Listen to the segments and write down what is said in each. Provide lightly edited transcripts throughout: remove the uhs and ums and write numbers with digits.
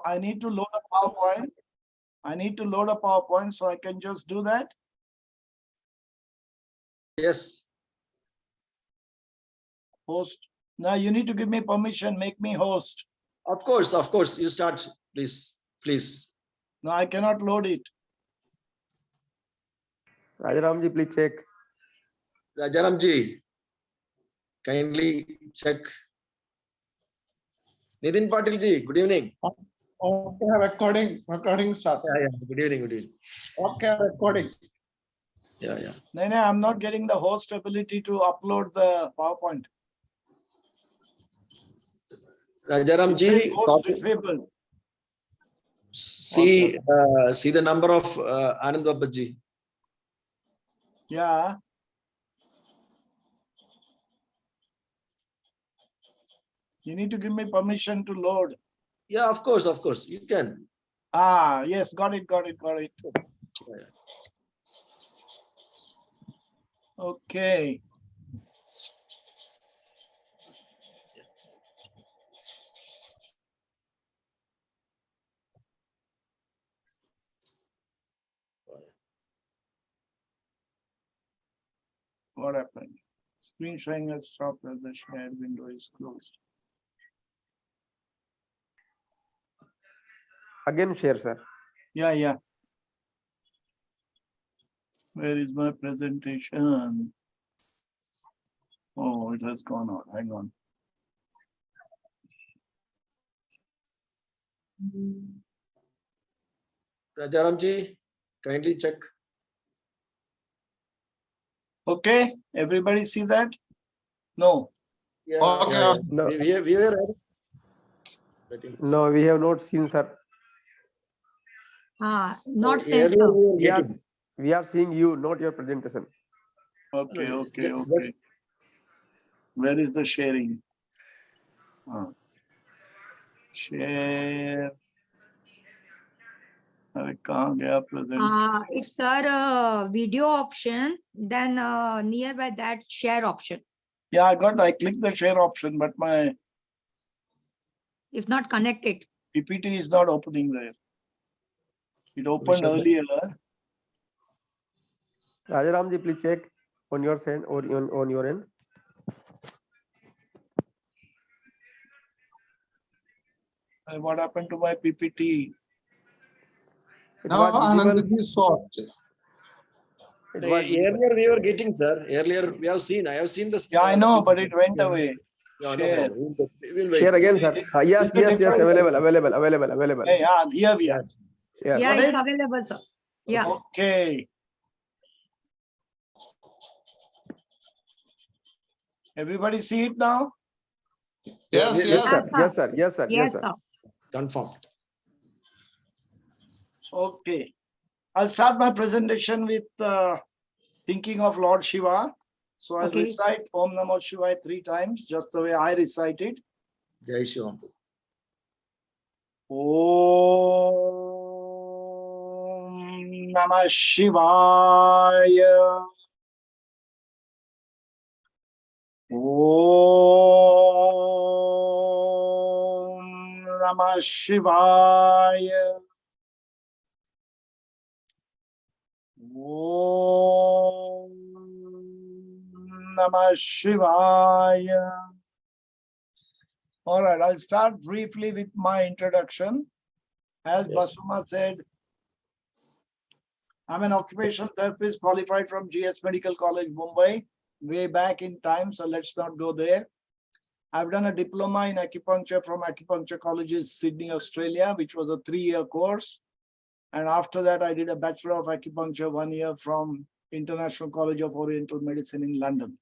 I need to load a PowerPoint. I need to load a PowerPoint, so I can just do that. Yes. Host. Now you need to give me permission, make me host. Of course. You start, please. Please. No, I cannot load it. Rajaramji, please check. Rajaramji, kindly check. Nitin Patilji, good evening. Okay, recording start. Yeah. Good evening. Okay, recording. Yeah. No, I'm not getting the host ability to upload the PowerPoint. Rajaramji, Host disabled. see the number of Anand Bapat. Yeah. You need to give me permission to load. Yeah, of course, you can. Ah, yes, got it. Yeah. Okay. What happened? Screen sharing has stopped as the shared window is closed. Again share, sir. Yeah. Where is my presentation? Oh, it has gone out. Hang on. Rajaramji, kindly check. Okay, everybody see that? No. Yeah. Okay. Yeah. No, We were ready. no, we have not seen, sir. Not Earlier sensor. we were getting. We are seeing you, not your presentation. Okay. Just- Where is the sharing? Share. अरे कहाँ गया present? It's our video option, then nearby that share option. Yeah, I clicked the share option, but my It's not connected. PPT is not opening there. It opened should- earlier. Rajaramji, please check on your side or on your end. And what happened to my PPT? It Now was visible. Anand, this is soft. It was visible. Earlier we were getting, sir. Earlier I have seen the. Yeah, I know, but it went away. Yeah, no Share. problem. We'll wait. Share again, sir. Yes, Is it different? Available. Hey, yeah, here we are. Yes. Yeah, Got it's it? available, sir. Yeah. Okay. Everybody see it now? Yes, Yeah, yes. Yes, sir. Yes, sir. Confirm. Okay. I'll start my presentation with thinking of Lord Shiva. So I'll Okay. recite Om Namo Shivaya 3 times, just the way I recite it. Jai Shivam. Om Namah Shivaya. Om Namah Shivaya. Om Namah Shivaya. All right, I'll start briefly with my introduction. As Yes. Basuma said, I'm an occupational therapist qualified from GS Medical College, Mumbai, way back in time, so let's not go there. I've done a diploma in acupuncture from Acupuncture Colleges, Sydney, Australia, which was a 3-year course. And after that, I did a Bachelor of Acupuncture 1 year from International College of Oriental Medicine in London.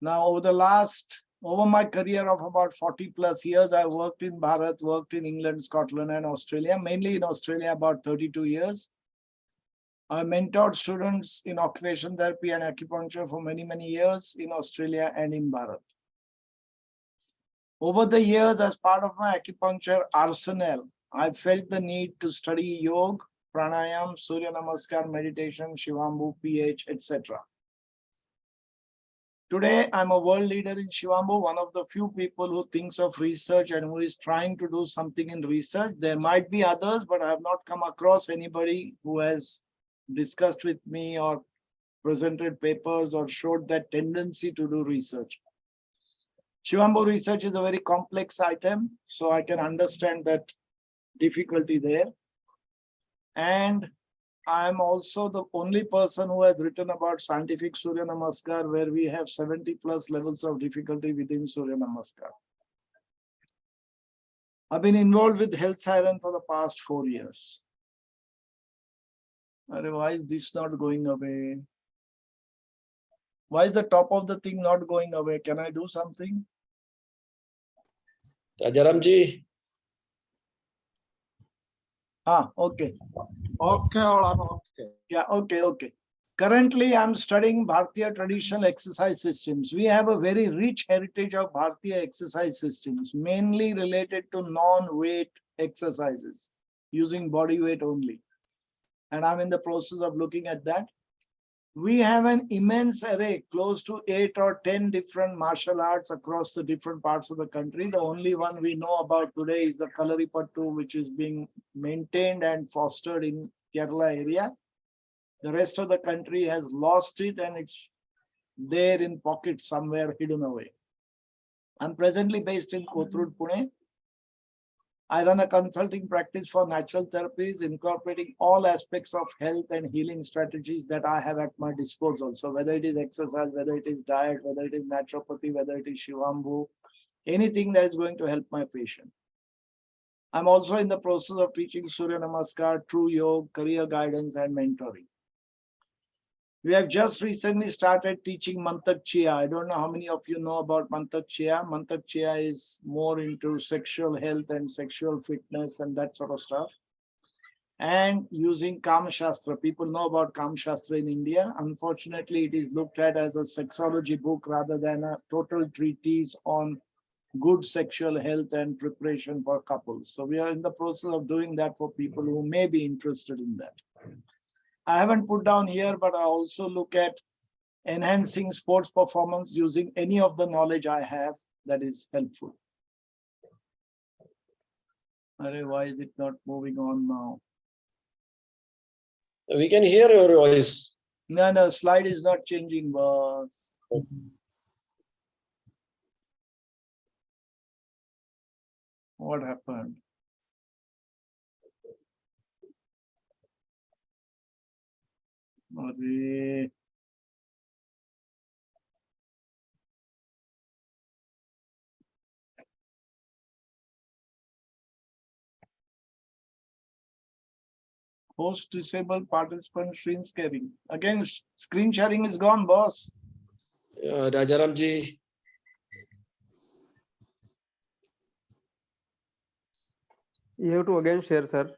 Now, over my career of about 40 plus years, I worked in Bharat, worked in England, Scotland, and Australia, mainly in Australia, about 32 years. I mentored students in occupational therapy and acupuncture for many, many years in Australia and in Bharat. Over the years, as part of my acupuncture arsenal, I felt the need to study yoga, pranayam, Surya Namaskar, meditation, Shivambu, pH, etc. Today, I'm a world leader in Shivambu, one of the few people who thinks of research and who is trying to do something in research. There might be others, but I have not come across anybody who has discussed with me or presented papers or showed that tendency to do research. Shivambu research is a very complex item, so I can understand that difficulty there. And I'm also the only person who has written about scientific Surya Namaskar, where we have 70 plus levels of difficulty within Surya Namaskar. I've been involved with Health Siren for the past 4 years. Why is this not going away? Why is the top of the thing not going away? Can I do something? Rajaramji, Okay. Okay, okay. Yeah, okay. Currently, I'm studying Bharatiya traditional exercise systems. We have a very rich heritage of Bharatiya exercise systems, mainly related to non-weight exercises, using body weight only. And I'm in the process of looking at that. We have an immense array, close to 8 or 10 different martial arts across the different parts of the country. The only one we know about today is the Kalaripattu, which is being maintained and fostered in Kerala area. The rest of the country has lost it and it's there in pockets somewhere hidden away. I'm presently based in Kothurud, Pune. I run a consulting practice for natural therapies, incorporating all aspects of health and healing strategies that I have at my disposal. So whether it is exercise, whether it is diet, whether it is naturopathy, whether it is Shivambu, anything that is going to help my patient. I'm also in the process of teaching Surya Namaskar, True Yoga, career guidance, and mentoring. We have just recently started teaching Mantak Chia. I don't know how many of you know about Mantak Chia. Mantak Chia is more into sexual health and sexual fitness and that sort of stuff. And using Kama Shastra. People know about Kama Shastra in India. Unfortunately, it is looked at as a sexology book rather than a total treatise on good sexual health and preparation for couples. So we are in the process of doing that for people who may be interested in that. I haven't put down here, but I also look at enhancing sports performance using any of the knowledge I have that is helpful. Why is it not moving on now? we can hear your voice. No, slide is not changing, boss. What happened? Arre. Host disabled participant screen sharing. Again, screen sharing is gone, boss. Rajaramji, You have to again share, sir.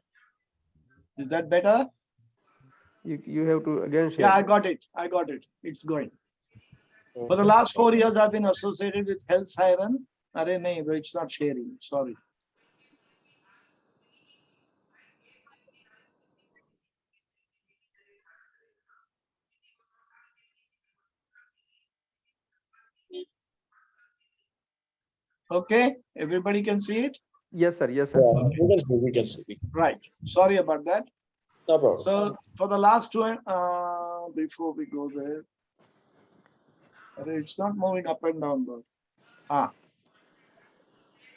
Is that better? You have to again share. Yeah, I got it. It's going. For the last 4 years, I've been associated with Health Siren. Arre, nahi, it's not sharing. Sorry. Okay, everybody can see it? Yes, sir. Yes, sir. we can see. Right. Sorry about that. No problem. So for the last two, before we go there, it's not moving up and down though.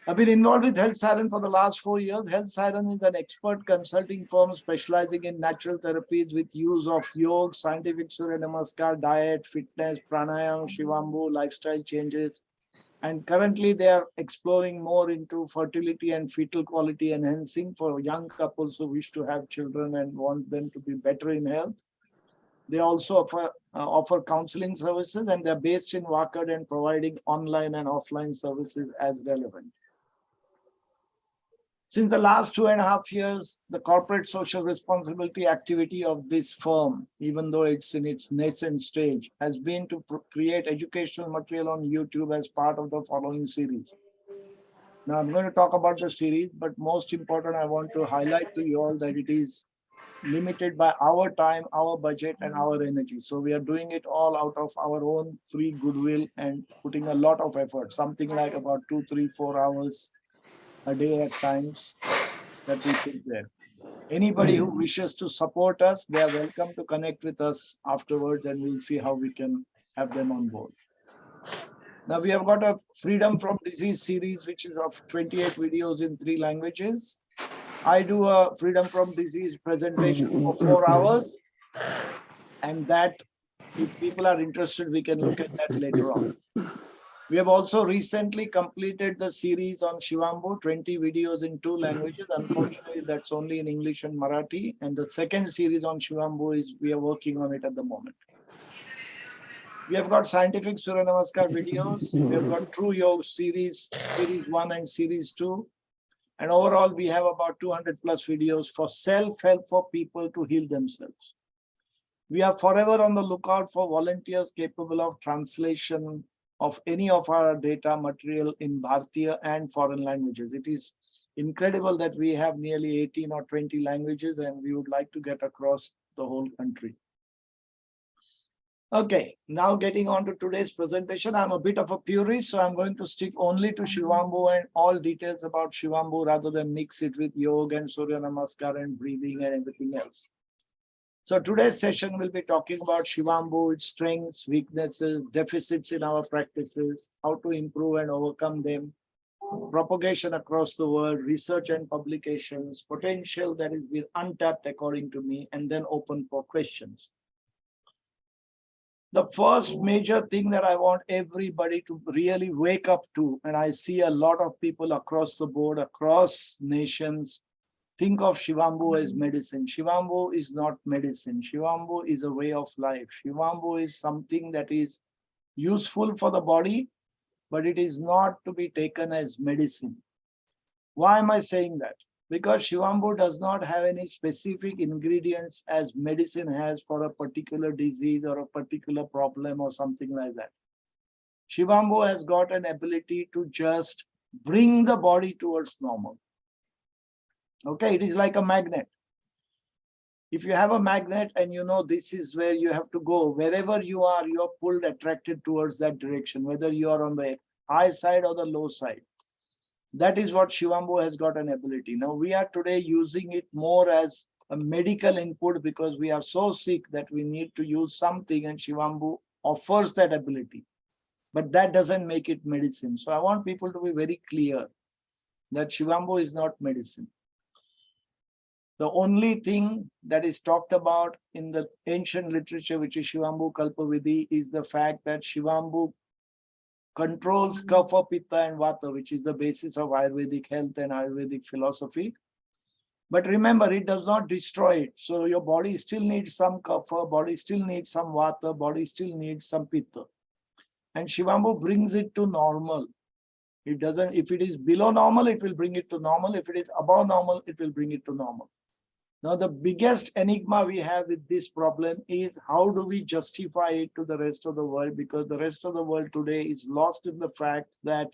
I've been involved with Health Siren for the last 4 years. Health Siren is an expert consulting firm specializing in natural therapies with use of yoga, scientific Surya Namaskar, diet, fitness, pranayama, Shivambu, lifestyle changes. And currently they are exploring more into fertility and fetal quality enhancing for young couples who wish to have children and want them to be better in health. They also offer counseling services, and they're based in Wakad and providing online and offline services as relevant. Since the last 2.5 years, the corporate social responsibility activity of this firm, even though it's in its nascent stage, has been to create educational material on YouTube as part of the following series. Now I'm going to talk about the series, but most important, I want to highlight to you all that it is limited by our time, our budget, and our energy. So we are doing it all out of our own free goodwill and putting a lot of effort, something like about 2, 3, 4 hours a day at times that we sit there. Anybody who wishes to support us, they are welcome to connect with us afterwards, and we'll see how we can have them on board. Now we have got a Freedom from Disease series, which is of 28 videos in 3 languages. I do a Freedom from Disease presentation for 4 hours, and that, if people are interested, we can look at that later on. We have also recently completed the series on Shivambu, 20 videos in 2 languages. Unfortunately, that's only in English and Marathi. And the second series on Shivambu is, we are working on it at the moment. We have got scientific Surya Namaskar videos. We have got True Yoga series 1 and series 2. And overall, we have about 200 plus videos for self-help for people to heal themselves. We are forever on the lookout for volunteers capable of translation of any of our data material in Bharatiya and foreign languages. It is incredible that we have nearly 18 or 20 languages, and we would like to get across the whole country. Okay, now getting on to today's presentation. I'm a bit of a purist, so I'm going to stick only to Shivambu and all details about Shivambu rather than mix it with yoga and Surya Namaskar and breathing and everything else. So today's session will be talking about Shivambu, its strengths, weaknesses, deficits in our practices, how to improve and overcome them, propagation across the world, research and publications, potential that is untapped according to me, and then open for questions. The first major thing that I want everybody to really wake up to, and I see a lot of people across the board, across nations, think of Shivambu as medicine. Shivambu is not medicine. Shivambu is a way of life. Shivambu is something that is useful for the body, but it is not to be taken as medicine. Why am I saying that? Because Shivambu does not have any specific ingredients as medicine has for a particular disease or a particular problem or something like that. Shivambu has got an ability to just bring the body towards normal. Okay, it is like a magnet. If you have a magnet and you know this is where you have to go, wherever you are pulled, attracted towards that direction, whether you are on the high side or the low side. That is what Shivambu has got an ability. Now we are today using it more as a medical input because we are so sick that we need to use something, and Shivambu offers that ability. But that doesn't make it medicine. So I want people to be very clear that Shivambu is not medicine. The only thing that is talked about in the ancient literature, which is Shivambu Kalpavidhi, is the fact that Shivambu controls Kapha, Pitta and Vata, which is the basis of Ayurvedic health and Ayurvedic philosophy. But remember, it does not destroy it. So your body still needs some Kapha, body still needs some Vata, body still needs some Pitta. And Shivambu brings it to normal. It doesn't, if it is below normal, it will bring it to normal. If it is above normal, it will bring it to normal. Now, the biggest enigma we have with this problem is how do we justify it to the rest of the world? Because the rest of the world today is lost in the fact that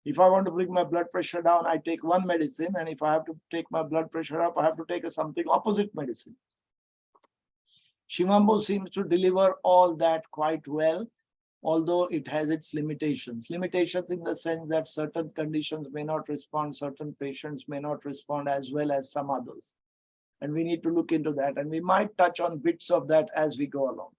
if I want to bring my blood pressure down, I take one medicine. And if I have to take my blood pressure up, I have to take something opposite medicine. Shivambu seems to deliver all that quite well, although it has its limitations. Limitations in the sense that certain conditions may not respond, certain patients may not respond as well as some others. And we need to look into that. And we might touch on bits of that as we go along.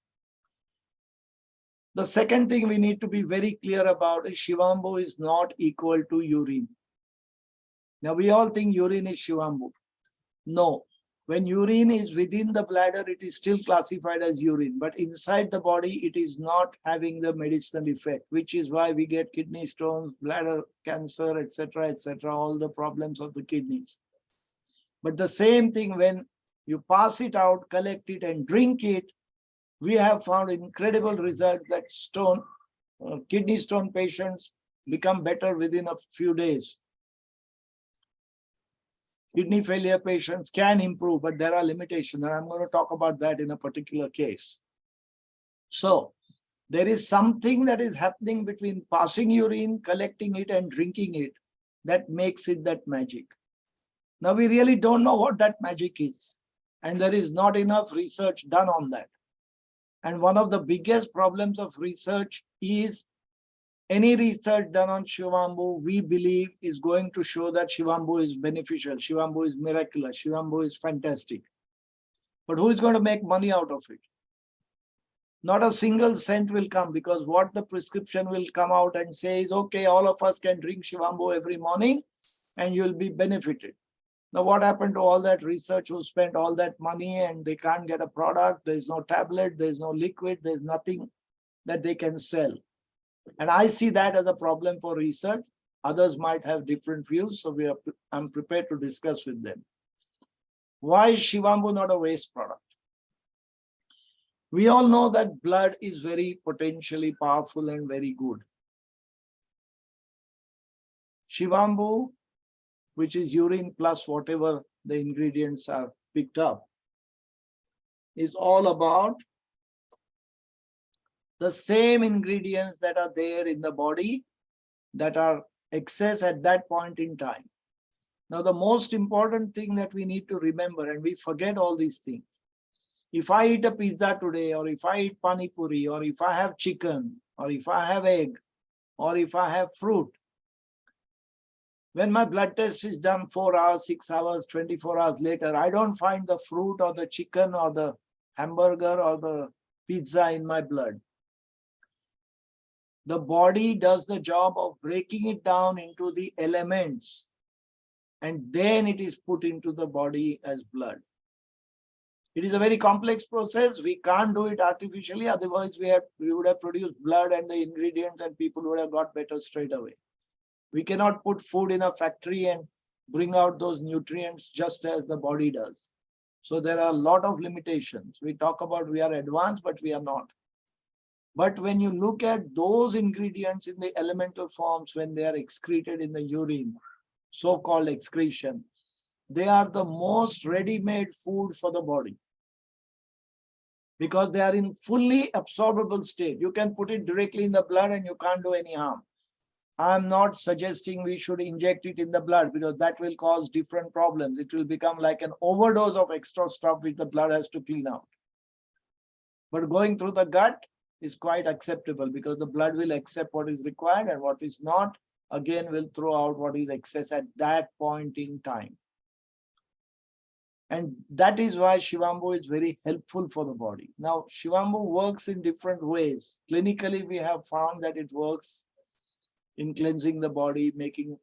The second thing we need to be very clear about is Shivambu is not equal to urine. Now, we all think urine is Shivambu. No. When urine is within the bladder, it is still classified as urine. But inside the body, it is not having the medicinal effect, which is why we get kidney stones, bladder cancer, etc., all the problems of the kidneys. But the same thing when you pass it out, collect it and drink it, we have found incredible results that kidney stone patients become better within a few days. Kidney failure patients can improve, but there are limitations. And I'm going to talk about that in a particular case. So there is something that is happening between passing urine, collecting it and drinking it that makes it that magic. Now, we really don't know what that magic is. And there is not enough research done on that. And one of the biggest problems of research is any research done on Shivambu, we believe is going to show that Shivambu is beneficial, Shivambu is miraculous, Shivambu is fantastic. But who is going to make money out of it? Not a single cent will come, because what the prescription will come out and say is, okay, all of us can drink Shivambu every morning and you'll be benefited. Now, what happened to all that research who spent all that money and they can't get a product? There's no tablet, there's no liquid, there's nothing that they can sell. And I see that as a problem for research. Others might have different views, so I'm prepared to discuss with them. Why is Shivambu not a waste product? We all know that blood is very potentially powerful and very good. Shivambu, which is urine plus whatever the ingredients are picked up, is all about the same ingredients that are there in the body that are excess at that point in time. Now, the most important thing that we need to remember, and we forget all these things. If I eat a pizza today, or if I eat pani puri, or if I have chicken, or if I have egg, or if I have fruit, when my blood test is done 4 hours, 6 hours, 24 hours later, I don't find the fruit or the chicken or the hamburger or the pizza in my blood. The body does the job of breaking it down into the elements, and then it is put into the body as blood. It is a very complex process. We can't do it artificially. Otherwise, we would have produced blood and the ingredients and people would have got better straight away. We cannot put food in a factory and bring out those nutrients just as the body does. So there are a lot of limitations. We talk about we are advanced, but we are not. But when you look at those ingredients in the elemental forms, when they are excreted in the urine, so-called excretion, they are the most ready-made food for the body, because they are in fully absorbable state. You can put it directly in the blood and you can't do any harm. I'm not suggesting we should inject it in the blood, because that will cause different problems. It will become like an overdose of extra stuff which the blood has to clean out. But going through the gut is quite acceptable, because the blood will accept what is required, and what is not, again, will throw out what is excess at that point in time. And that is why Shivambu is very helpful for the body. Now, Shivambu works in different ways. Clinically, we have found that it works in cleansing the body, making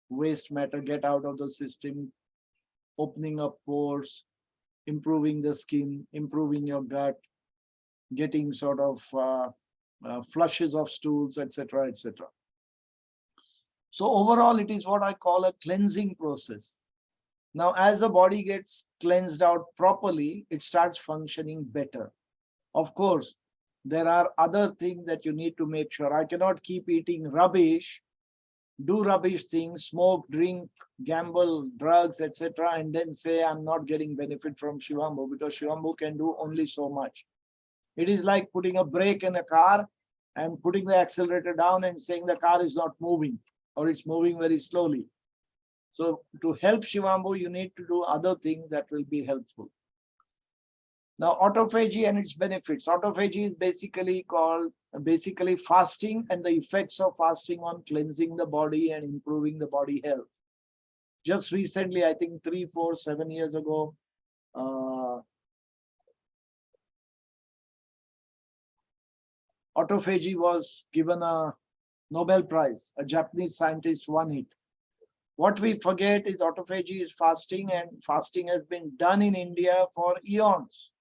waste matter get out of the system, opening up pores, improving the skin, improving your gut, getting sort of flushes of stools, etc., etc. So overall, it is what I call a cleansing process. Now, as the body gets cleansed out properly, it starts functioning better. Of course, there are other things that you need to make sure. I cannot keep eating rubbish, do rubbish things, smoke, drink, gamble, drugs, etc., and then say I'm not getting benefit from Shivambu, because Shivambu can do only so much. It is like putting a brake in a car and putting the accelerator down and saying the car is not moving, or it's moving very slowly. So to help Shivambu, you need to do other things that will be helpful. Now, autophagy and its benefits. Autophagy is basically fasting and the effects of fasting on cleansing the body and improving the body health. Just recently, I think 3, 4, 7 years ago, autophagy was given a Nobel Prize. A Japanese scientist won it. What we forget is autophagy is fasting, and fasting has been done in India for eons.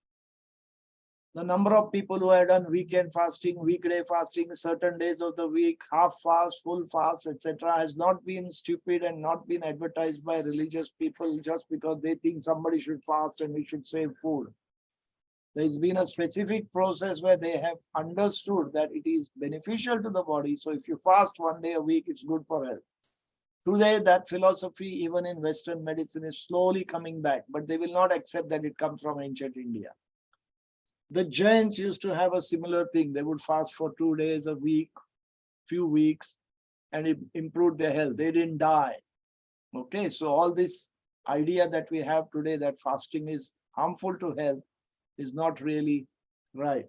The number of people who have done weekend fasting, weekday fasting, certain days of the week, half fast, full fast, etc., has not been stupid and not been advertised by religious people just because they think somebody should fast and we should save food. There's been a specific process where they have understood that it is beneficial to the body. So if you fast 1 day a week, it's good for health. Today, that philosophy, even in Western medicine, is slowly coming back, but they will not accept that it comes from ancient India. The Jains used to have a similar thing. They would fast for 2 days a week, few weeks, and it improved their health. They didn't die. Okay, so all this idea that we have today that fasting is harmful to health is not really right.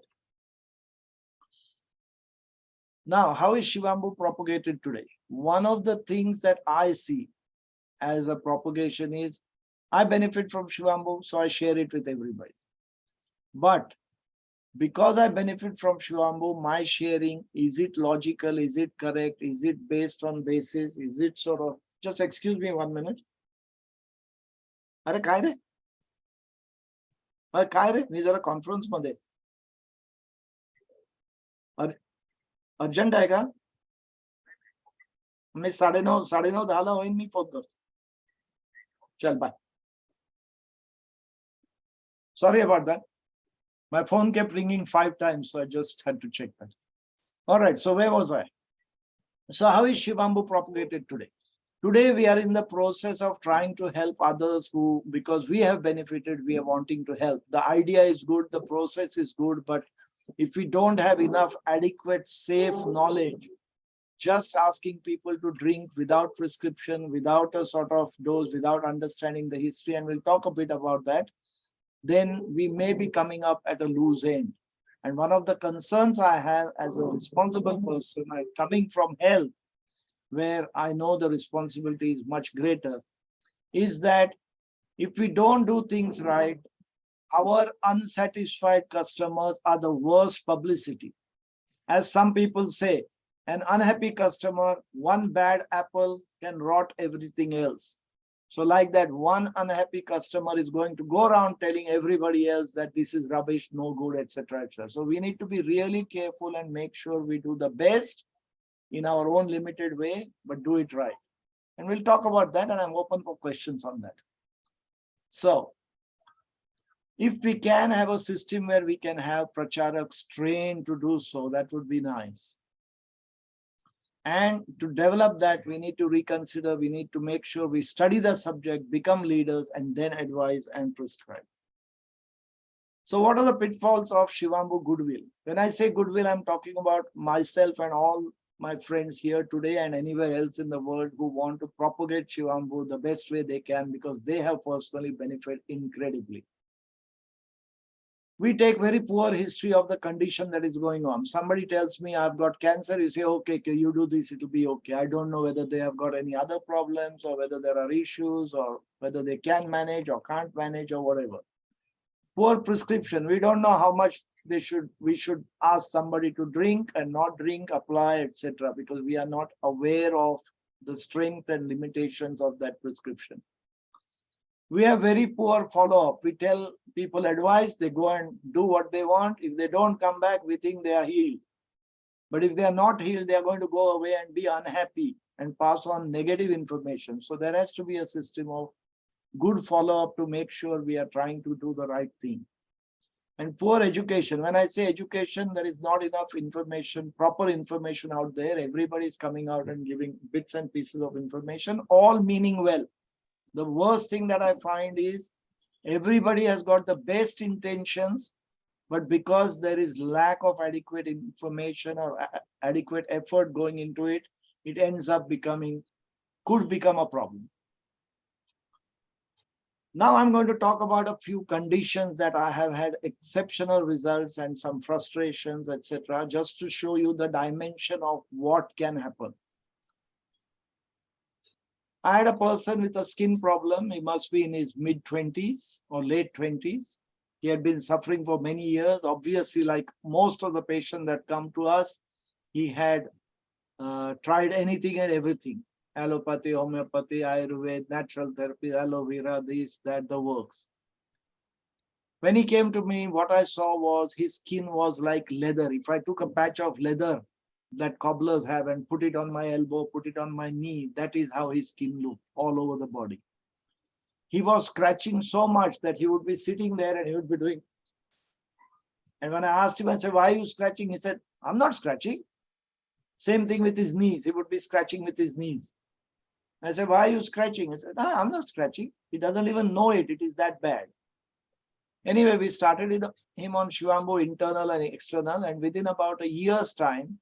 Now, how is Shivambu propagated today? One of the things that I see as a propagation is I benefit from Shivambu, so I share it with everybody. But because I benefit from Shivambu, my sharing, is it logical? Is it correct? Is it based on basis? Is it sort of, just excuse me 1 minute. अरे काय रे? काय रे? मी जरा conference मध्ये. Urgent आहे का? मी 9:30 10 होईन मी फोन करतो. चल bye. Sorry about that. My phone kept ringing 5 times, so I just had to check that. All right, so where was I? So how is Shivambu propagated today? Today, we are in the process of trying to help others who, because we have benefited, we are wanting to help. The idea is good, the process is good, but if we don't have enough adequate, safe knowledge, just asking people to drink without prescription, without a sort of dose, without understanding the history, and we'll talk a bit about that, then we may be coming up at a loose end. And one of the concerns I have as a responsible person, coming from health, where I know the responsibility is much greater, is that if we don't do things right, our unsatisfied customers are the worst publicity. As some people say, an unhappy customer, one bad apple can rot everything else. So like that, one unhappy customer is going to go around telling everybody else that this is rubbish, no good, etc., etc. So we need to be really careful and make sure we do the best in our own limited way, but do it right. And we'll talk about that, and I'm open for questions on that. So if we can have a system where we can have pracharaks trained to do so, that would be nice. And to develop that, we need to reconsider, we need to make sure we study the subject, become leaders, and then advise and prescribe. So what are the pitfalls of Shivambu goodwill? When I say goodwill, I'm talking about myself and all my friends here today and anywhere else in the world who want to propagate Shivambu the best way they can, because they have personally benefited incredibly. We take very poor history of the condition that is going on. Somebody tells me I've got cancer, you say, okay, you do this, it'll be okay. I don't know whether they have got any other problems or whether there are issues or whether they can manage or can't manage or whatever. Poor prescription. We don't know how much we should ask somebody to drink and not drink, apply, etc., because we are not aware of the strength and limitations of that prescription. We have very poor follow-up. We tell people advice, they go and do what they want. If they don't come back, we think they are healed. But if they are not healed, they are going to go away and be unhappy and pass on negative information. So there has to be a system of good follow-up to make sure we are trying to do the right thing. And poor education. When I say education, there is not enough information, proper information out there. Everybody is coming out and giving bits and pieces of information, all meaning well. The worst thing that I find is everybody has got the best intentions, but because there is lack of adequate information or adequate effort going into it, it ends up could become a problem. Now I'm going to talk about a few conditions that I have had exceptional results and some frustrations, etc., just to show you the dimension of what can happen. I had a person with a skin problem. He must be in his mid-20s or late 20s. He had been suffering for many years. Obviously, like most of the patients that come to us, he had tried anything and everything. Allopathy, homeopathy, Ayurveda, natural therapy, aloe vera, this, that, the works. When he came to me, what I saw was his skin was like leather. If I took a patch of leather that cobblers have and put it on my elbow, put it on my knee, that is how his skin looked all over the body. He was scratching so much that he would be sitting there and he would be doing. And when I asked him, I said, why are you scratching? He said, I'm not scratching. Same thing with his knees. He would be scratching with his knees. I said, why are you scratching? He said, no, I'm not scratching. He doesn't even know it. It is that bad. Anyway, we started him on Shivambu internal and external, and within about a year's time,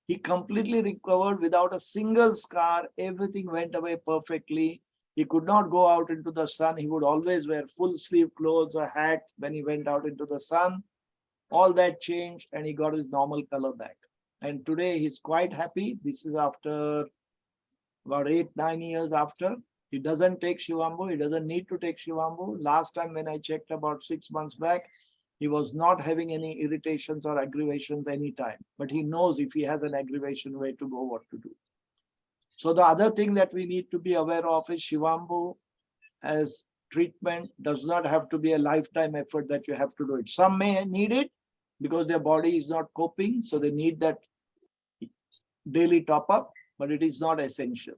he completely recovered without a single scar. Everything went away perfectly. He could not go out into the sun. He would always wear full sleeve clothes, a hat when he went out into the sun. All that changed and he got his normal color back. And today he's quite happy. This is after about 8-9 years after. He doesn't take Shivambu. He doesn't need to take Shivambu. Last time when I checked about 6 months back, he was not having any irritations or aggravations anytime. But he knows if he has an aggravation, where to go, what to do. So the other thing that we need to be aware of is Shivambu as treatment does not have to be a lifetime effort that you have to do it. Some may need it because their body is not coping, so they need that daily top up, but it is not essential.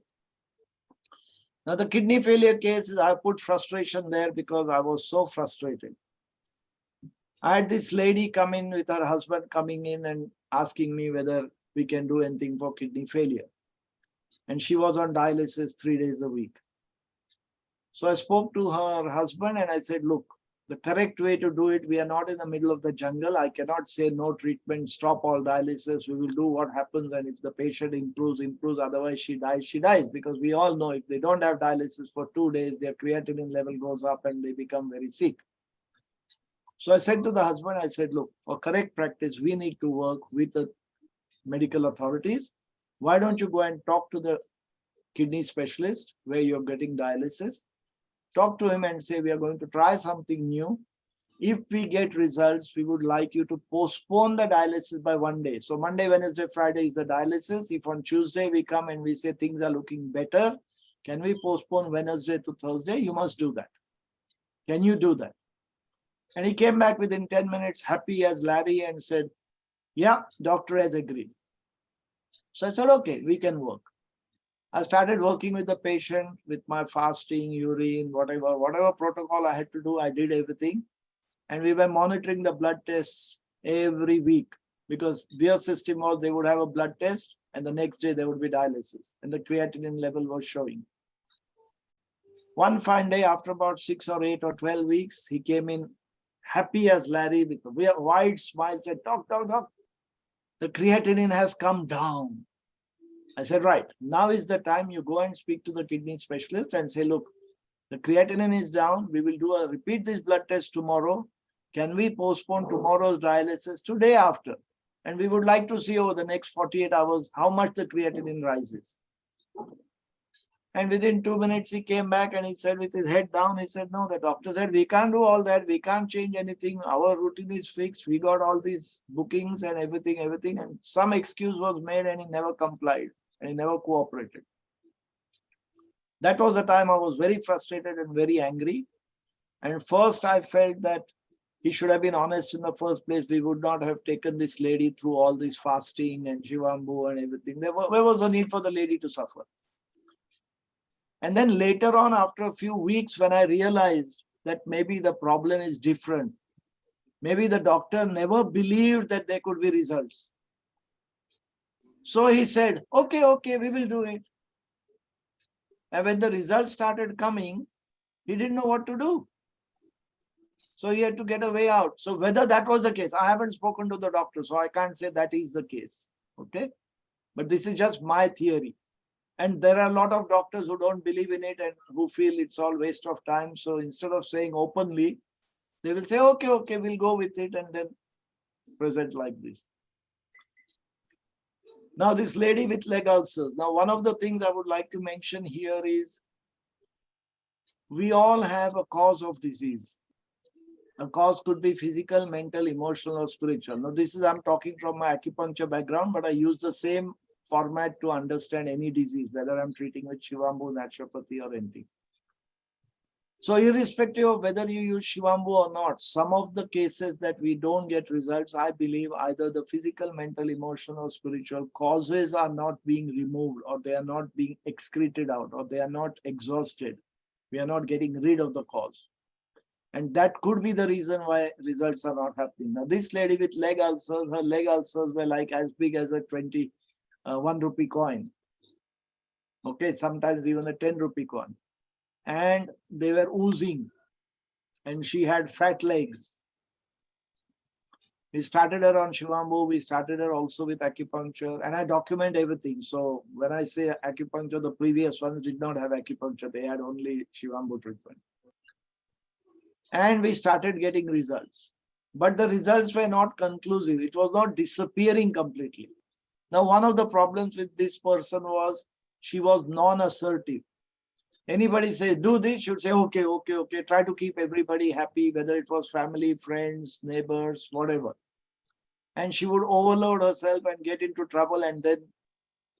Now the kidney failure cases, I put frustration there because I was so frustrated. I had this lady come in with her husband coming in and asking me whether we can do anything for kidney failure. And she was on dialysis 3 days a week. So I spoke to her husband and I said, look, the correct way to do it, we are not in the middle of the jungle. I cannot say no treatment, stop all dialysis. We will do what happens, and if the patient improves, otherwise she dies, because we all know if they don't have dialysis for 2 days, their creatinine level goes up and they become very sick. So I said to the husband, I said, look, for correct practice, we need to work with the medical authorities. Why don't you go and talk to the kidney specialist where you're getting dialysis? Talk to him and say, we are going to try something new. If we get results, we would like you to postpone the dialysis by 1 day. So Monday, Wednesday, Friday is the dialysis. If on Tuesday we come and we say things are looking better, can we postpone Wednesday to Thursday? You must do that. Can you do that? And he came back within 10 minutes, happy as Larry, and said, yeah, doctor has agreed. So I said, okay, we can work. I started working with the patient with my fasting, urine, whatever protocol I had to do, I did everything. And we were monitoring the blood tests every week because their system was they would have a blood test and the next day there would be dialysis and the creatinine level was showing. One fine day after about 6 or 8 or 12 weeks, he came in happy as Larry with a wide smile, said, doc, the creatinine has come down. I said, right, now is the time you go and speak to the kidney specialist and say, look, the creatinine is down. We will repeat this blood test tomorrow. Can we postpone tomorrow's dialysis to day after? And we would like to see over the next 48 hours how much the creatinine rises. And within 2 minutes, he came back and he said with his head down, he said, no, the doctor said, we can't do all that. We can't change anything. Our routine is fixed. We got all these bookings and everything. And some excuse was made and he never complied. And he never cooperated. That was the time I was very frustrated and very angry. And first I felt that he should have been honest in the first place. We would not have taken this lady through all this fasting and Shivambu and everything. Where was the need for the lady to suffer? And then later on, after a few weeks, when I realized that maybe the problem is different, maybe the doctor never believed that there could be results. So he said, okay, we will do it. And when the results started coming, he didn't know what to do. So he had to get a way out. So whether that was the case, I haven't spoken to the doctor, so I can't say that is the case. Okay. But this is just my theory. And there are a lot of doctors who don't believe in it and who feel it's all waste of time. So instead of saying openly, they will say, okay, we'll go with it and then present like this. Now, this lady with leg ulcers. Now, one of the things I would like to mention here is we all have a cause of disease. A cause could be physical, mental, emotional, or spiritual. Now, I'm talking from my acupuncture background, but I use the same format to understand any disease, whether I'm treating with Shivambu, naturopathy, or anything. So irrespective of whether you use Shivambu or not, some of the cases that we don't get results, I believe either the physical, mental, emotional, or spiritual causes are not being removed, or they are not being excreted out, or they are not exhausted. We are not getting rid of the cause. And that could be the reason why results are not happening. Now, this lady with leg ulcers, her leg ulcers were like as big as a 1 rupee coin. Okay, sometimes even a 10 rupee coin. And they were oozing. And she had fat legs. We started her on Shivambu. We started her also with acupuncture, and I document everything. So when I say acupuncture, the previous ones did not have acupuncture. They had only Shivambu treatment. And we started getting results. But the results were not conclusive. It was not disappearing completely. Now, one of the problems with this person was she was non-assertive. Anybody say, do this, she would say, okay, okay, okay. Try to keep everybody happy, whether it was family, friends, neighbors, whatever. And she would overload herself and get into trouble and then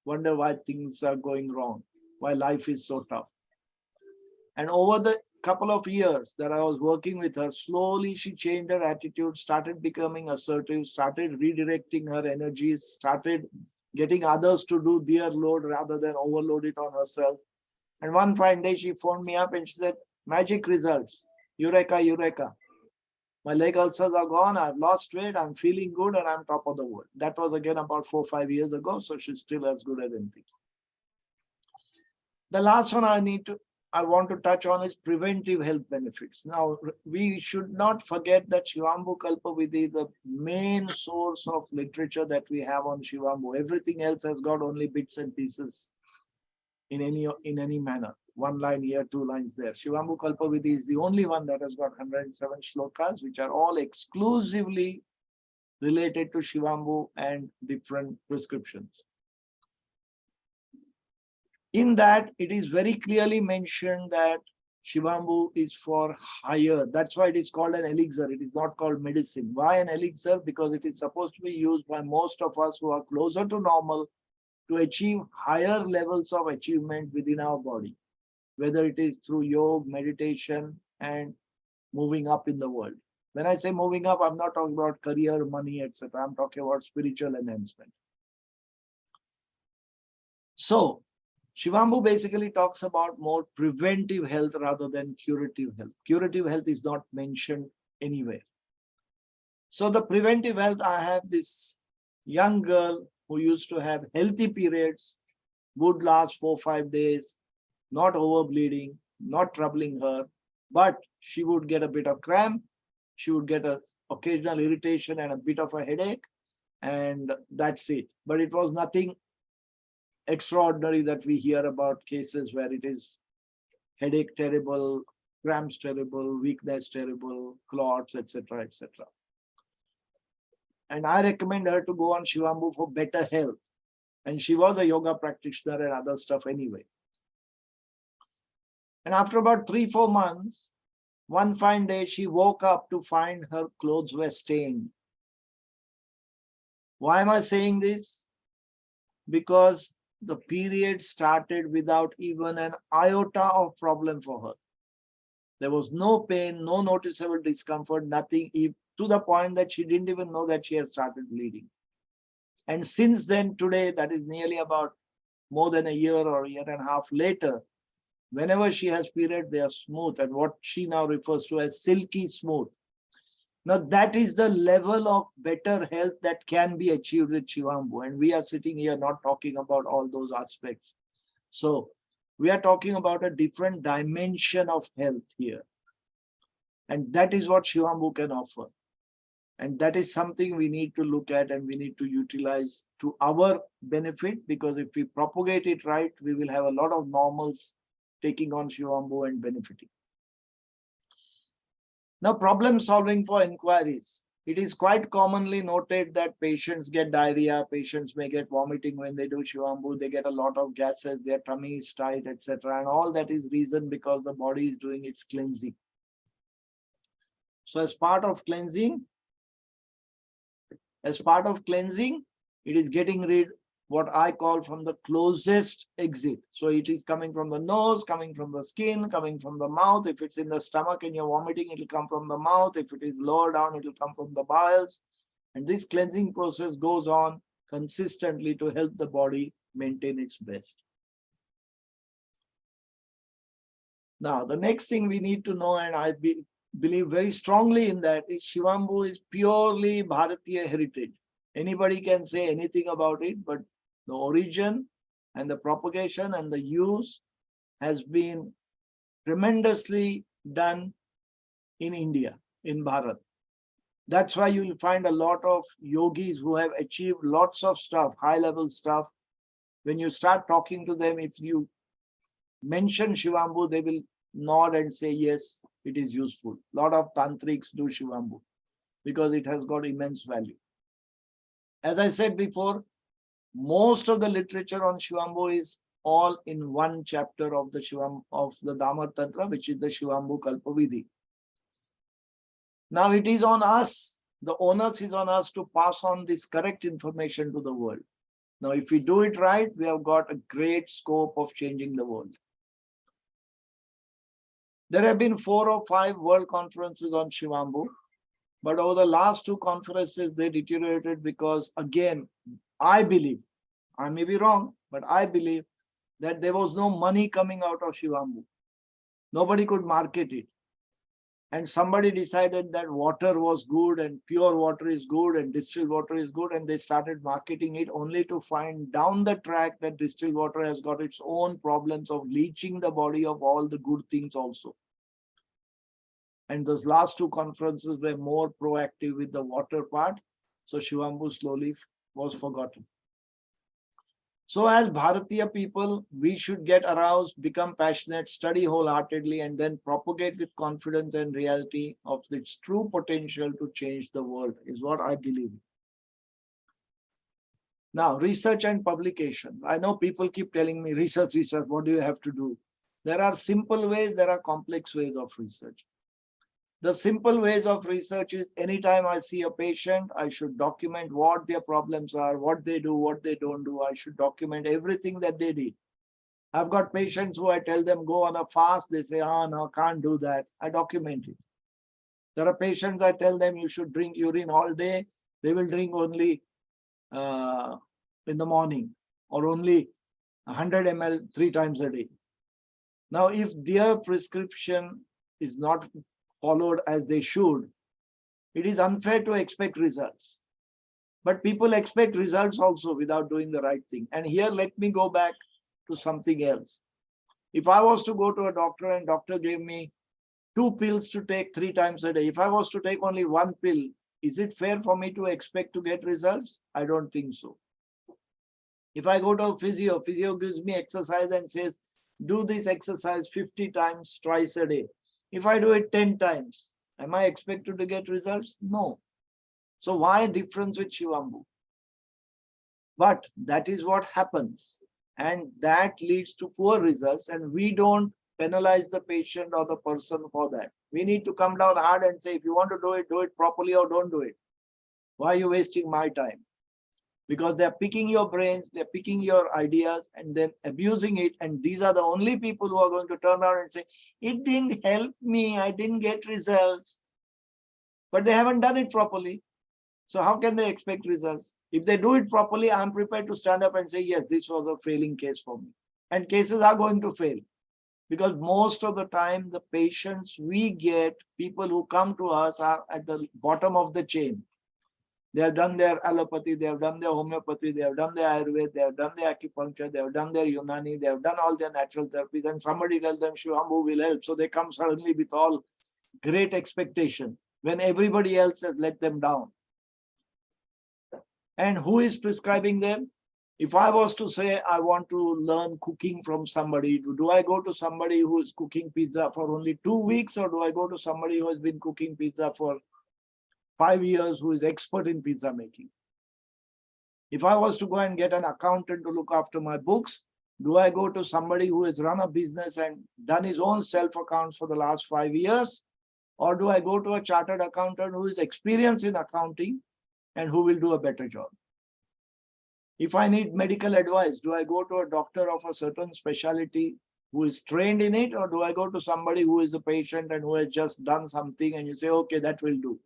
wonder why things are going wrong, why life is so tough. And over the couple of years that I was working with her, slowly she changed her attitude, started becoming assertive, started redirecting her energies, started getting others to do their load rather than overload it on herself. And one fine day she phoned me up and she said, magic results, eureka, eureka. My leg ulcers are gone, I've lost weight, I'm feeling good, and I'm top of the world. That was again about 4 or 5 years ago, so she's still as good as anything. The last one I want to touch on is preventive health benefits. Now, we should not forget that Shivambu Kalpavidhi, the main source of literature that we have on Shivambu. Everything else has got only bits and pieces in any manner. 1 line here, 2 lines there. Shivambu Kalpavidhi is the only one that has got 107 shlokas, which are all exclusively related to Shivambu and different prescriptions. In that, it is very clearly mentioned that Shivambu is for higher. That's why it is called an elixir. It is not called medicine. Why an elixir? Because it is supposed to be used by most of us who are closer to normal to achieve higher levels of achievement within our body, whether it is through yoga, meditation, and moving up in the world. When I say moving up, I'm not talking about career, money, etc. I'm talking about spiritual enhancement. So, Shivambu basically talks about more preventive health rather than curative health. Curative health is not mentioned anywhere. So the preventive health, I have this young girl who used to have healthy periods, would last 4 or 5 days, not overbleeding, not troubling her, but she would get a bit of cramp, she would get an occasional irritation and a bit of a headache, and that's it. But it was nothing extraordinary that we hear about cases where it is headache terrible, cramps terrible, weakness terrible, clots, etc., etc. And I recommend her to go on Shivambu for better health. And she was a yoga practitioner and other stuff anyway. And after about 3 or 4 months, one fine day, she woke up to find her clothes were stained. Why am I saying this? Because the period started without even an iota of problem for her. There was no pain, no noticeable discomfort, nothing, to the point that she didn't even know that she had started bleeding. And since then, today, that is nearly about more than a year or a year and a half later, whenever she has period, they are smooth, and what she now refers to as silky smooth. Now, that is the level of better health that can be achieved with Shivambu. And we are sitting here not talking about all those aspects. So we are talking about a different dimension of health here. And that is what Shivambu can offer. And that is something we need to look at and we need to utilize to our benefit, because if we propagate it right, we will have a lot of normals taking on Shivambu and benefiting. Now, problem solving for inquiries. It is quite commonly noted that patients get diarrhea, patients may get vomiting when they do Shivambu, they get a lot of gases, their tummy is tight, etc. And all that is reason because the body is doing its cleansing. So as part of cleansing, it is getting rid what I call from the closest exit. So it is coming from the nose, coming from the skin, coming from the mouth. If it's in the stomach and you're vomiting, it will come from the mouth. If it is lower down, it will come from the bowels. And this cleansing process goes on consistently to help the body maintain its best. Now, the next thing we need to know, and I believe very strongly in that, is Shivambu is purely Bharatiya heritage. Anybody can say anything about it, but the origin and the propagation and the use has been tremendously done in India, in Bharat. That's why you'll find a lot of yogis who have achieved lots of stuff, high level stuff. When you start talking to them, if you mention Shivambu, they will nod and say, yes, it is useful. A lot of tantrics do Shivambu because it has got immense value. As I said before, most of the literature on Shivambu is all in one chapter of the Dhamma Tantra, which is the Shivambu Kalpavidhi. Now it is on us, the onus is on us to pass on this correct information to the world. Now, if we do it right, we have got a great scope of changing the world. There have been 4 or 5 world conferences on Shivambu, but over the last 2 conferences, they deteriorated because, again, I believe, I may be wrong, but I believe that there was no money coming out of Shivambu. Nobody could market it. And somebody decided that water was good and pure water is good and distilled water is good, and they started marketing it only to find down the track that distilled water has got its own problems of leaching the body of all the good things also. And those last 2 conferences were more proactive with the water part. So Shivambu slowly was forgotten. So as Bharatiya people, we should get aroused, become passionate, study wholeheartedly, and then propagate with confidence and reality of its true potential to change the world, is what I believe. Now, research and publication. I know people keep telling me, research, what do you have to do? There are simple ways, there are complex ways of research. The simple ways of research is anytime I see a patient, I should document what their problems are, what they do, what they don't do. I should document everything that they did. I've got patients who I tell them go on a fast. They say, oh, no, can't do that. I document it. There are patients I tell them you should drink urine all day. They will drink only in the morning or only 100 ml 3 times a day. Now, if their prescription is not followed as they should, it is unfair to expect results. But people expect results also without doing the right thing. And here, let me go back to something else. If I was to go to a doctor and doctor gave me 2 pills to take 3 times a day, if I was to take only 1 pill, is it fair for me to expect to get results? I don't think so. If I go to a physio gives me exercise and says, do this exercise 50 times twice a day. If I do it 10 times, am I expected to get results? No. So why difference with Shivambu? But that is what happens. And that leads to poor results. And we don't penalize the patient or the person for that. We need to come down hard and say, if you want to do it properly or don't do it. Why are you wasting my time? Because they're picking your brains, they're picking your ideas and then abusing it. And these are the only people who are going to turn around and say, it didn't help me, I didn't get results. But they haven't done it properly. So how can they expect results? If they do it properly, I'm prepared to stand up and say, yes, this was a failing case for me. And cases are going to fail. Because most of the time, the patients we get, people who come to us are at the bottom of the chain. They have done their allopathy, they have done their homeopathy, they have done their Ayurveda, they have done their acupuncture, they have done their Unani, they have done all their natural therapies, and somebody tells them Shivambu will help. So they come suddenly with all great expectation when everybody else has let them down. And who is prescribing them? If I was to say, I want to learn cooking from somebody, do I go to somebody who is cooking pizza for only 2 weeks, or do I go to somebody who has been cooking pizza for 5 years, who is expert in pizza making? If I was to go and get an accountant to look after my books, do I go to somebody who has run a business and done his own self-accounts for the last 5 years? Or do I go to a chartered accountant who is experienced in accounting and who will do a better job? If I need medical advice, do I go to a doctor of a certain specialty who is trained in it, or do I go to somebody who is a patient and who has just done something and you say, okay, that will do?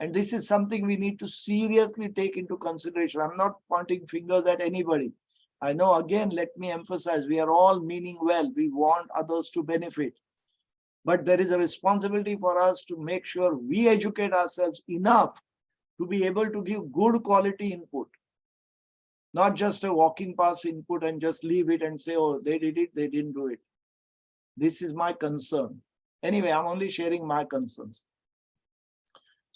And this is something we need to seriously take into consideration. I'm not pointing fingers at anybody. I know, again, let me emphasize, we are all meaning well. We want others to benefit. But there is a responsibility for us to make sure we educate ourselves enough to be able to give good quality input. Not just a walking past input and just leave it and say, oh, they did it, they didn't do it. This is my concern. Anyway, I'm only sharing my concerns.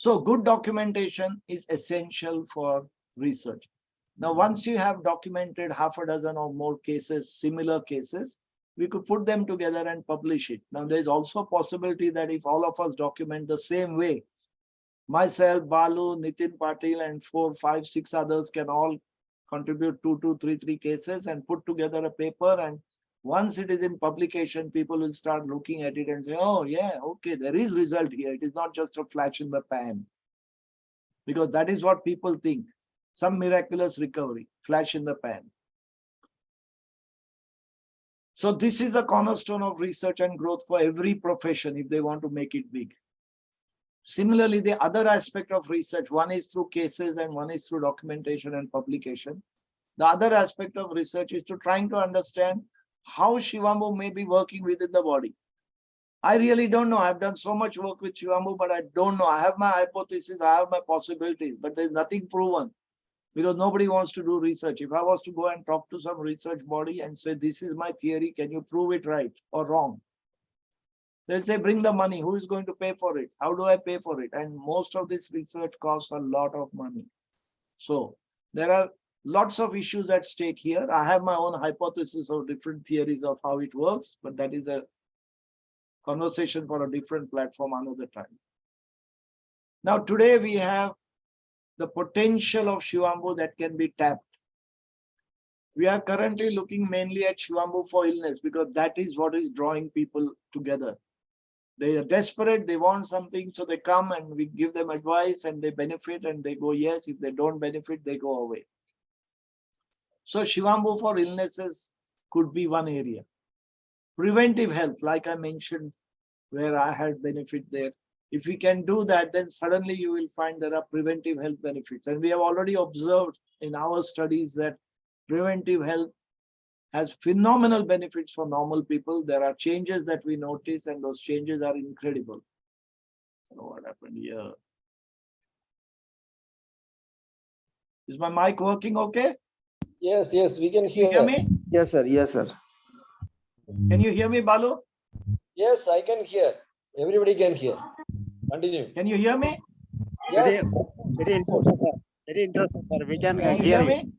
So good documentation is essential for research. Now, once you have documented half a dozen or more cases, similar cases, we could put them together and publish it. Now, there's also a possibility that if all of us document the same way, myself, Balu, Nitin Patil, and 4, 5, 6 others can all contribute 2, 3 cases and put together a paper. And once it is in publication, people will start looking at it and say, oh yeah, okay, there is result here. It is not just a flash in the pan. Because that is what people think. Some miraculous recovery, flash in the pan. So this is the cornerstone of research and growth for every profession if they want to make it big. Similarly, the other aspect of research, one is through cases and one is through documentation and publication. The other aspect of research is to trying to understand how Shivambu may be working within the body. I really don't know. I've done so much work with Shivambu, but I don't know. I have my hypothesis, I have my possibilities, but there's nothing proven because nobody wants to do research. If I was to go and talk to some research body and say, this is my theory, can you prove it right or wrong? They'll say, bring the money. Who is going to pay for it? How do I pay for it? And most of this research costs a lot of money. So there are lots of issues at stake here. I have my own hypothesis of different theories of how it works, but that is a conversation for a different platform another time. Now, today we have the potential of Shivambu that can be tapped. We are currently looking mainly at Shivambu for illness because that is what is drawing people together. They are desperate, they want something, so they come and we give them advice and they benefit and they go yes. If they don't benefit, they go away. So Shivambu for illnesses could be one area. Preventive health, like I mentioned, where I had benefit there. If we can do that, then suddenly you will find there are preventive health benefits. And we have already observed in our studies that preventive health has phenomenal benefits for normal people. There are changes that we notice and those changes are incredible. What happened here? Is my mic working okay? Yes, yes, we can Can you hear. hear me? Yes, sir. Yes, sir. Can you hear me, Balu? Yes, I can hear. Everybody can hear. Continue. Can you hear me? Yes. Very interesting, sir. Very interesting, sir. We can Can you hear hear you. me?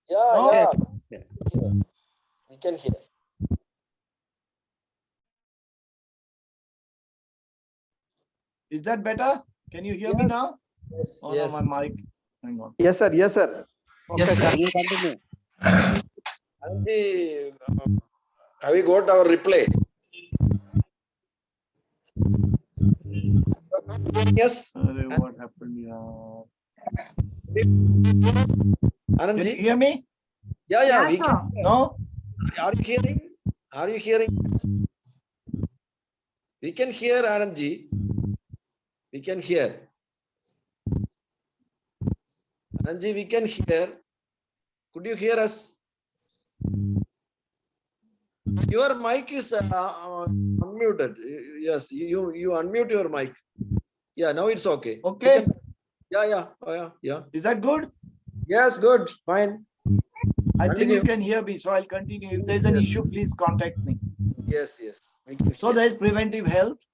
Yeah, No? yeah. We can hear. Is that better? Can you hear me Yes. now? Yes. Oh Yes. no, my mic. Hang on. Yes, sir. Yes, sir. Okay, sir. You continue. Anandi, have you got our reply? Yes. What happened here? Can you Anandji? hear me? Yeah, yeah, Yeah, we sir. can. No? Are you hearing? Are you hearing? We can hear, Anandji. We can hear. Anandji, we can hear. Could you hear us? Your mic is unmuted. Yes, you unmute your mic. Yeah, now it's okay. Okay. Yeah. Oh, yeah. Is that good? Yes, good. Fine. I think Continue. you can hear me, so I'll continue. If there's an issue, please contact me. Yes. We can So hear. there's preventive health.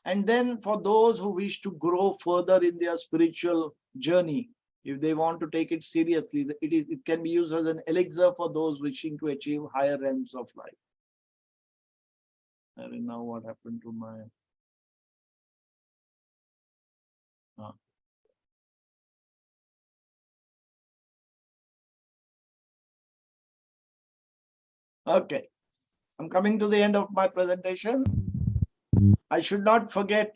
And then for those who wish to grow further in their spiritual journey, if they want to take it seriously, it can be used as an elixir for those wishing to achieve higher realms of life. I don't know what happened to my... Okay, I'm coming to the end of my presentation. I should not forget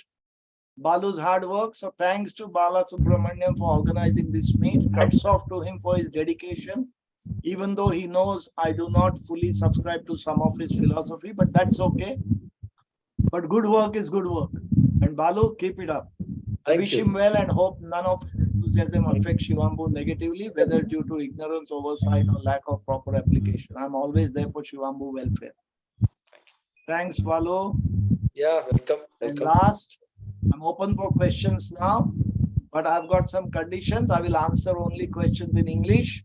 Balu's hard work. So thanks to Bala Subramaniam for organizing this meet. Hats off to him for his dedication. Even though he knows I do not fully subscribe to some of his philosophy, but that's okay. But good work is good work. And Balu, keep it up. I Thank wish you. him well and hope none of his enthusiasm affects Shivambu negatively, whether due to ignorance, oversight, or lack of proper application. I'm always there for Shivambu welfare. Thanks, Balu. Yeah, welcome. And Welcome. last, I'm open for questions now, but I've got some conditions. I will answer only questions in English.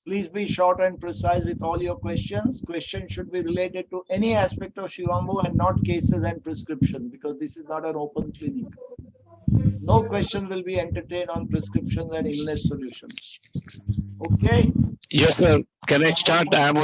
Please be short and precise with all your questions. Questions should be related to any aspect of Shivambu and not cases and prescription, because this is not an open clinic. No question will be entertained on prescription and illness solutions. Okay. Yes, sir. Can I start? I am